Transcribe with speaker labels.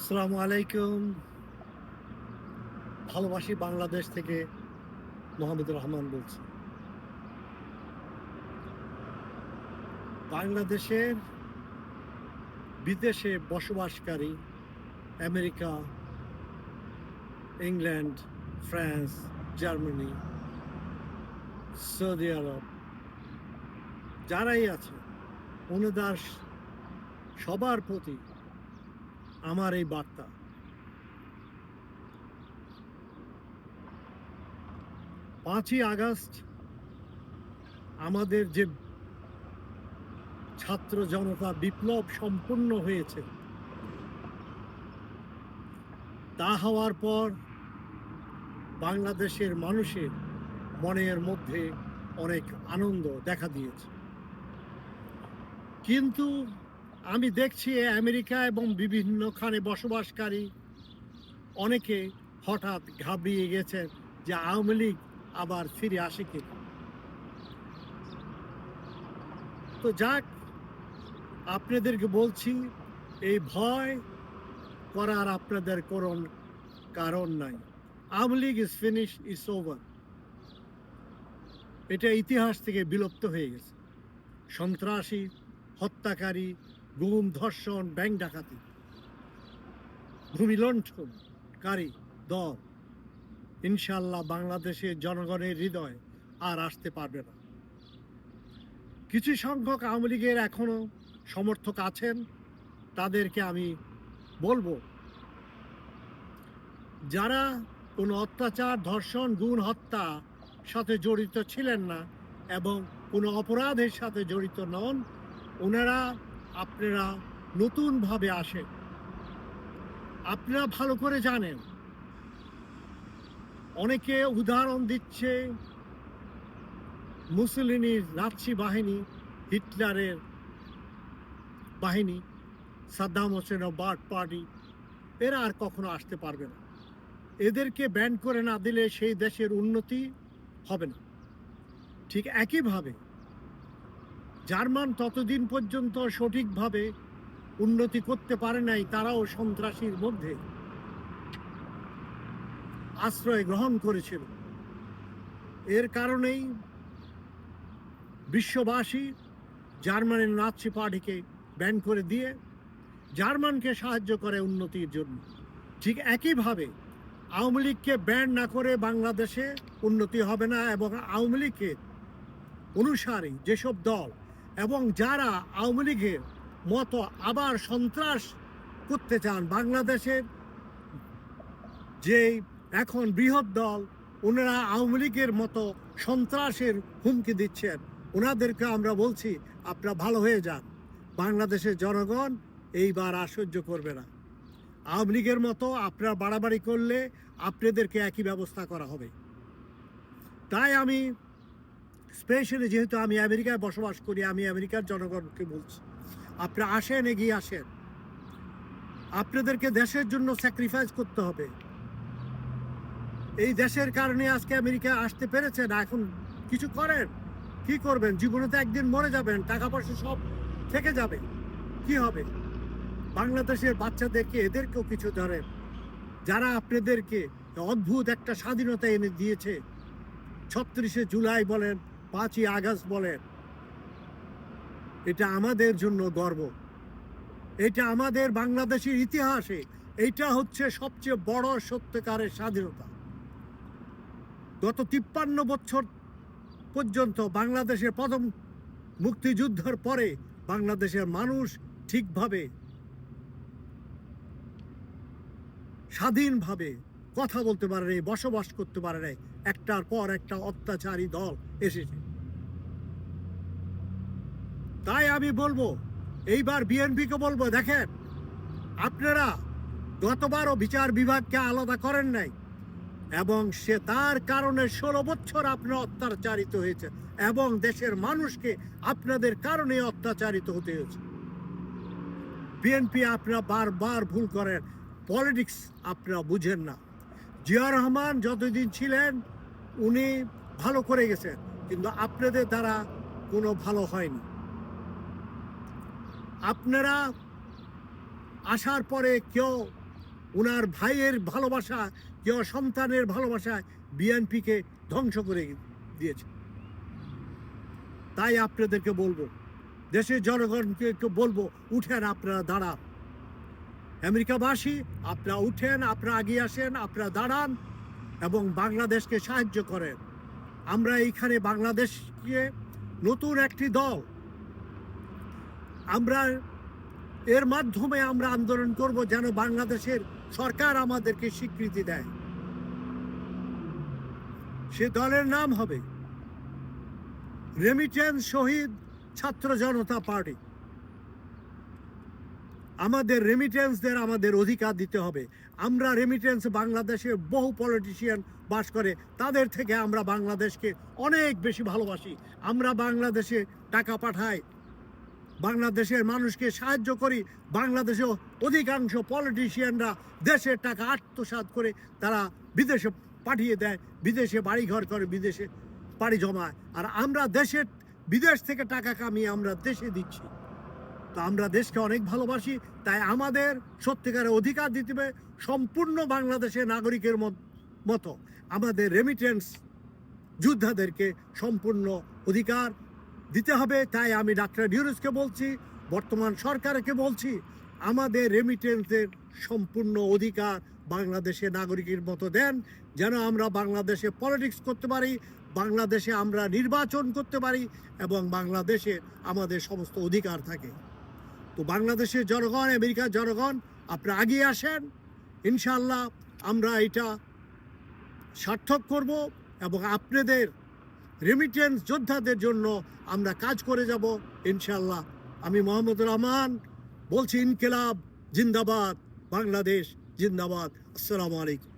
Speaker 1: আসসালামু আলাইকুম। ভালোবাসি বাংলাদেশ থেকে মোহাম্মদুর রহমান বলছি। বাংলাদেশের বিদেশে বসবাসকারী America, England, France, Germany, Saudi Arab যারাই আছে ওনাদের সবার প্রতি আমার এই বার্তা। 5ই আগস্ট আমাদের যে ছাত্র জনতা বিপ্লব সম্পূর্ণ হয়েছে, তা হওয়ার পর বাংলাদেশের মানুষের মনের মধ্যে অনেক আনন্দ দেখা দিয়েছে। কিন্তু আমি দেখছি আমেরিকা এবং বিভিন্নখানে বসবাসকারী অনেকে হঠাৎ ঘাবড়িয়ে গেছেন যে আওয়ামী লীগ আবার ফিরে আসে কিনা। তো যাক, আপনাদেরকে বলছি, এই ভয় করার আপনাদের কোন কারণ নাই। Awami League is finish, is over. এটা ইতিহাস থেকে বিলুপ্ত হয়ে গেছে। সন্ত্রাসী, হত্যাকারী, গুম, ধর্ষণ, ব্যাংক ডাকাতি, ভূমি লুণ্ঠনকারী দল ইনশাল্লাহ বাংলাদেশের জনগণের হৃদয় আর আসতে পারবে না। কিছু সংখ্যক আওয়ামী লীগের এখনো সমর্থক আছেন, তাদেরকে আমি বলবো, যারা কোনো অত্যাচার, ধর্ষণ, গুম, হত্যা সাথে জড়িত ছিলেন না এবং কোনো অপরাধের সাথে জড়িত নন, ওনারা আপনারা নতুনভাবে আসেন। আপনারা ভালো করে জানেন, অনেকে উদাহরণ দিচ্ছে মুসলিনির নাৎসি বাহিনী, হিটলারের বাহিনী, সাদ্দাম হোসেনের বার্ড পার্টি, এরা আর কখনো আসতে পারবে না। এদেরকে ব্যান করে না দিলে সেই দেশের উন্নতি হবে না। ঠিক একইভাবে জার্মান ততদিন পর্যন্ত সঠিকভাবে উন্নতি করতে পারে নাই, তারাও সন্ত্রাসীর মধ্যে আশ্রয় গ্রহণ করেছিল। এর কারণেই বিশ্ববাসী জার্মানির নাৎসি পার্টিকে ব্যান করে দিয়ে জার্মানকে সাহায্য করে উন্নতির জন্য। ঠিক একইভাবে আওয়ামী লীগকে ব্যান না করে বাংলাদেশে উন্নতি হবে না, এবং আওয়ামী লীগের অনুসারী যেসব দল এবং যারা আওয়ামী লীগের মতো আবার সন্ত্রাস করতে চান, বাংলাদেশের যে এখন বৃহৎ দল, ওনারা আওয়ামী লীগের মতো সন্ত্রাসের হুমকি দিচ্ছেন, ওনাদেরকে আমরা বলছি আপনারা ভালো হয়ে যান। বাংলাদেশের জনগণ এইবার আর সহ্য করবে না। আওয়ামী লীগের মতো আপনারা বাড়াবাড়ি করলে আপনাদেরকে একই ব্যবস্থা করা হবে। তাই আমি স্পেশালি, যেহেতু আমি আমেরিকায় বসবাস করি, আমি আমেরিকার জনগণকে বলছি, আপনারা আসেন, এগিয়ে আসেন। আপনাদেরকে দেশের জন্য স্যাক্রিফাইস করতে হবে। এই দেশের কারণে আজকে আমেরিকা আসতে পেরেছেন, এখন কিছু করেন। কি করবেন? জীবনে তো একদিন মরে যাবেন, টাকা পয়সা সব থেকে যাবে, কি হবে? বাংলাদেশের বাচ্চাদেরকে, এদেরকেও কিছু ধরেন, যারা আপনাদেরকে অদ্ভুত একটা স্বাধীনতা এনে দিয়েছে। 36শে জুলাই বলেন, 5ই আগস্ট বলেন, এটা আমাদের জন্য গর্ব। এটা আমাদের বাংলাদেশের ইতিহাসে এটা হচ্ছে সবচেয়ে বড় সত্যিকারের স্বাধীনতা। গত 53 বছর পর্যন্ত বাংলাদেশের প্রথম মুক্তিযুদ্ধের পরে বাংলাদেশের মানুষ ঠিকভাবে স্বাধীনভাবে কথা বলতে পারে নাই, বসবাস করতে পারে নাই। একটার পর একটা অত্যাচারী দল এসেছে। তাই আমি বলবো, এইবার বিএনপিকে বলবো, দেখেন, আপনারা গতবারও বিচার বিভাগকে আলাদা করেন নাই, এবং সে তার কারণে 16 বছর আপনারা অত্যাচারিত হয়েছে, এবং দেশের মানুষকে আপনাদের কারণে অত্যাচারিত হতে হয়েছে। বিএনপি আপনারা বারবার ভুল করেন, পলিটিক্স আপনারা বুঝেন না। জিয়া রহমান যতদিন ছিলেন উনি ভালো করে গেছেন, কিন্তু আপনাদের দ্বারা কোনো ভালো হয়নি। আপনারা আসার পরে কেউ ওনার ভাইয়ের ভালোবাসা কেউ সন্তানের ভালোবাসায় বিএনপিকে ধ্বংস করে দিয়েছে। তাই আপনাদেরকে বলবো, দেশের জনগণকে বলবো, উঠেন, আপনারা দাঁড়ান। আমেরিকাবাসী, আপনারা উঠেন, আপনারা এগিয়ে আসেন, আপনারা দাঁড়ান এবং বাংলাদেশকে সাহায্য করেন। আমরা এইখানে বাংলাদেশকে নতুন একটি দল, আমরা এর মাধ্যমে আমরা আন্দোলন করব যেন বাংলাদেশের সরকার আমাদেরকে স্বীকৃতি দেয়। সে দলের নাম হবে রেমিটেন্স শহীদ ছাত্র জনতা পার্টি। আমাদের রেমিটেন্সদের আমাদের অধিকার দিতে হবে। আমরা রেমিটেন্স, বাংলাদেশে বহু পলিটিশিয়ান বাস করে, তাদের থেকে আমরা বাংলাদেশকে অনেক বেশি ভালোবাসি। আমরা বাংলাদেশে টাকা পাঠাই, বাংলাদেশের মানুষকে সাহায্য করি। বাংলাদেশে অধিকাংশ পলিটিশিয়ানরা দেশের টাকা আত্মসাৎ করে তারা বিদেশে পাঠিয়ে দেয়, বিদেশে বাড়িঘর করে, বিদেশে পাড়ি জমায়। আর আমরা বিদেশ থেকে টাকা কামিয়ে আমরা দেশে দিচ্ছি। তো আমরা দেশকে অনেক ভালোবাসি, তাই আমাদের সত্যিকারের অধিকার দিতে হবে। সম্পূর্ণ বাংলাদেশের নাগরিকের মতো আমাদের রেমিটেন্স যোদ্ধাদেরকে সম্পূর্ণ অধিকার দিতে হবে। তাই আমি ডাক্তার ইউনূসকে বলছি, বর্তমান সরকারকে বলছি, আমাদের রেমিটেন্সের সম্পূর্ণ অধিকার বাংলাদেশের নাগরিকের মতো দেন, যেন আমরা বাংলাদেশে পলিটিক্স করতে পারি, বাংলাদেশে আমরা নির্বাচন করতে পারি এবং বাংলাদেশে আমাদের সমস্ত অধিকার থাকে। তো বাংলাদেশের জনগণ, আমেরিকার জনগণ, আপনারা এগিয়ে আসেন। ইনশাআল্লাহ আমরা এটা সার্থক করব এবং আপনাদের রেমিটেন্স যোদ্ধাদের জন্য আমরা কাজ করে যাব ইনশাআল্লাহ। আমি মোহাম্মদুর রহমান বলছি, ইনকিলাব জিন্দাবাদ, বাংলাদেশ জিন্দাবাদ। আসসালামু আলাইকুম।